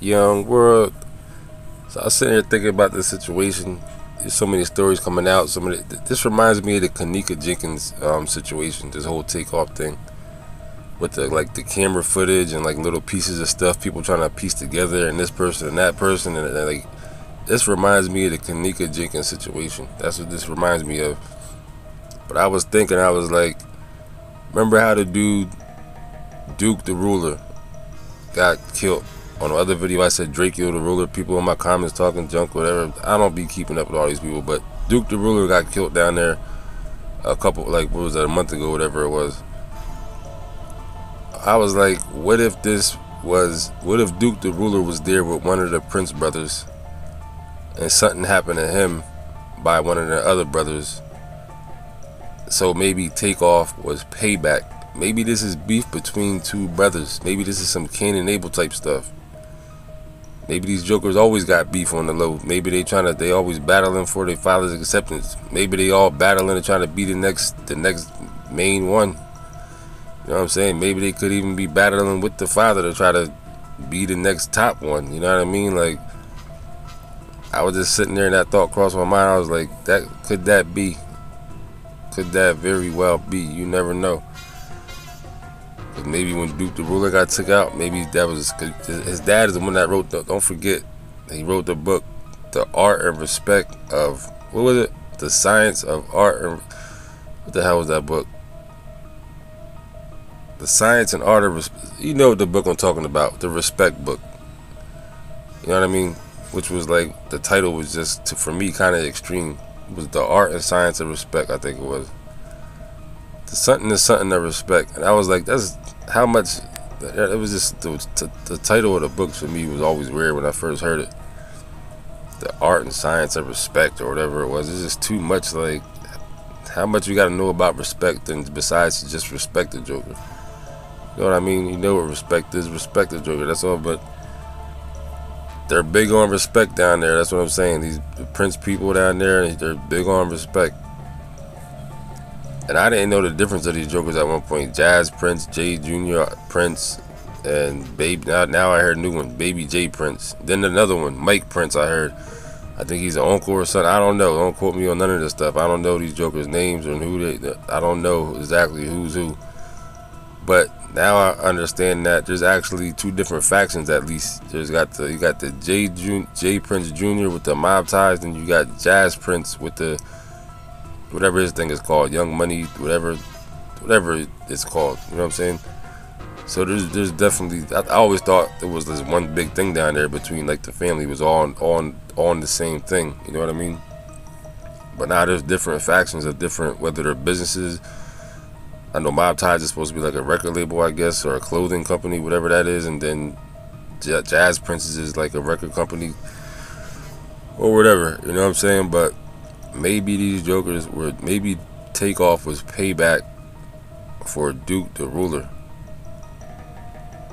Young world. So I was sitting here thinking about this situation. There's so many stories coming out. This reminds me of the Kanika Jenkins situation. This whole Takeoff thing with the camera footage and like little pieces of stuff people trying to piece together, and this person and that person, and like this reminds me of the Kanika Jenkins situation. That's what this reminds me of. But I was thinking, I was like, remember how the dude Duke the Ruler got killed? On the other video I said Drake the Ruler. People in my comments talking junk, whatever. I don't be keeping up with all these people, but Duke the Ruler got killed down there a couple, like, what was that, a month ago, whatever it was. I was like, what if Duke the Ruler was there with one of the Prince brothers and something happened to him by one of the other brothers? So maybe Takeoff was payback. Maybe this is beef between two brothers. Maybe this is some Cain and Abel type stuff. Maybe these jokers always got beef on the low. Maybe they always battling for their father's acceptance. Maybe they all battling and trying to be the next main one. You know what I'm saying? Maybe they could even be battling with the father to try to be the next top one. You know what I mean? Like, I was just sitting there and that thought crossed my mind. I was like, could that be? Could that very well be? You never know. Cause maybe when Duke the Ruler got took out, maybe that was his dad is the one that wrote don't forget, he wrote the book, The Art and Respect of, what was it? The Science of Art and, what the hell was that book? The Science and Art of Respect. You know the book I'm talking about, the Respect book. You know what I mean? Which was like, the title was just, for me, kind of extreme. It was The Art and Science of Respect, I think it was. Something is something to respect, and I was like, that's how much. It was just the title of the book for me was always weird when I first heard it. The Art and Science of Respect, or whatever it was. It's just too much. Like, how much you got to know about respect, and besides just respect the Joker. You know what I mean? You know what respect is. Respect the Joker. That's all. But they're big on respect down there. That's what I'm saying. These Prince people down there, they're big on respect. And I didn't know the difference of these jokers at one point. Jazz Prince, Jay Jr. Prince, and Baby. Now I heard a new one, Baby J Prince. Then another one, Mike Prince. I heard. I think he's an uncle or something. I don't know. Don't quote me on none of this stuff. I don't know these jokers' names or who they. I don't know exactly who's who. But now I understand that there's actually two different factions at least. You got the J Prince Jr. with the mob ties, and you got Jazz Prince with the, whatever his thing is called, Young Money, whatever it's called. You know what I'm saying? So there's definitely. I always thought there was this one big thing down there between, like, the family was all on the same thing. You know what I mean? But now there's different factions of different, whether they're businesses. I know Mob Ties is supposed to be like a record label, I guess, or a clothing company, whatever that is, and then Jazz Princes is like a record company or whatever. You know what I'm saying? But maybe these jokers were, maybe Takeoff was payback for Duke the Ruler.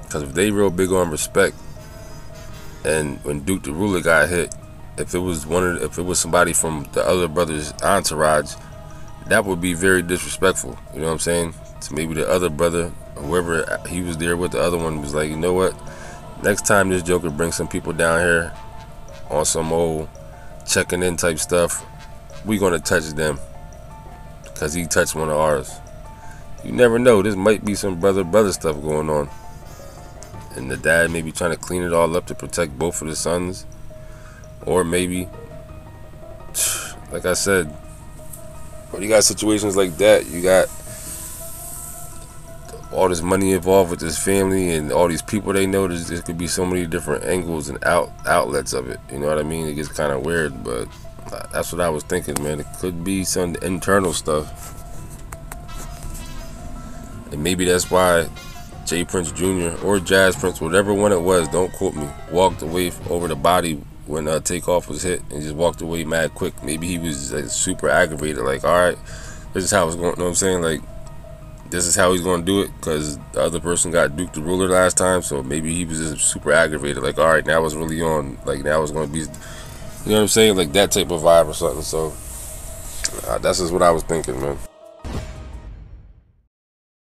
Because if they real big on respect, and when Duke the Ruler got hit, if it was somebody from the other brother's entourage, that would be very disrespectful. You know what I'm saying? So maybe the other brother, whoever he was there with, the other one was like, you know what? Next time this joker brings some people down here on some old checking in type stuff, we gonna touch them because he touched one of ours. You never know. This might be some brother stuff going on, and the dad may be trying to clean it all up to protect both of the sons, or maybe, like I said, when you got situations like that, you got all this money involved with this family and all these people they know. There could be so many different angles and outlets of it. You know what I mean? It gets kind of weird, but that's what I was thinking, man. It could be some internal stuff, and maybe that's why J Prince Jr. or Jazz Prince, whatever one it was, don't quote me, walked away over the body when Takeoff was hit, and just walked away mad quick. Maybe he was like super aggravated, like, all right, this is how it's going. You know what I'm saying? Like, this is how he's going to do it, because the other person got Duke the Ruler last time, so maybe he was just super aggravated, like, all right, now it's really on, like, now it's going to be, you know what I'm saying, like that type of vibe or something. So that's just what I was thinking, man.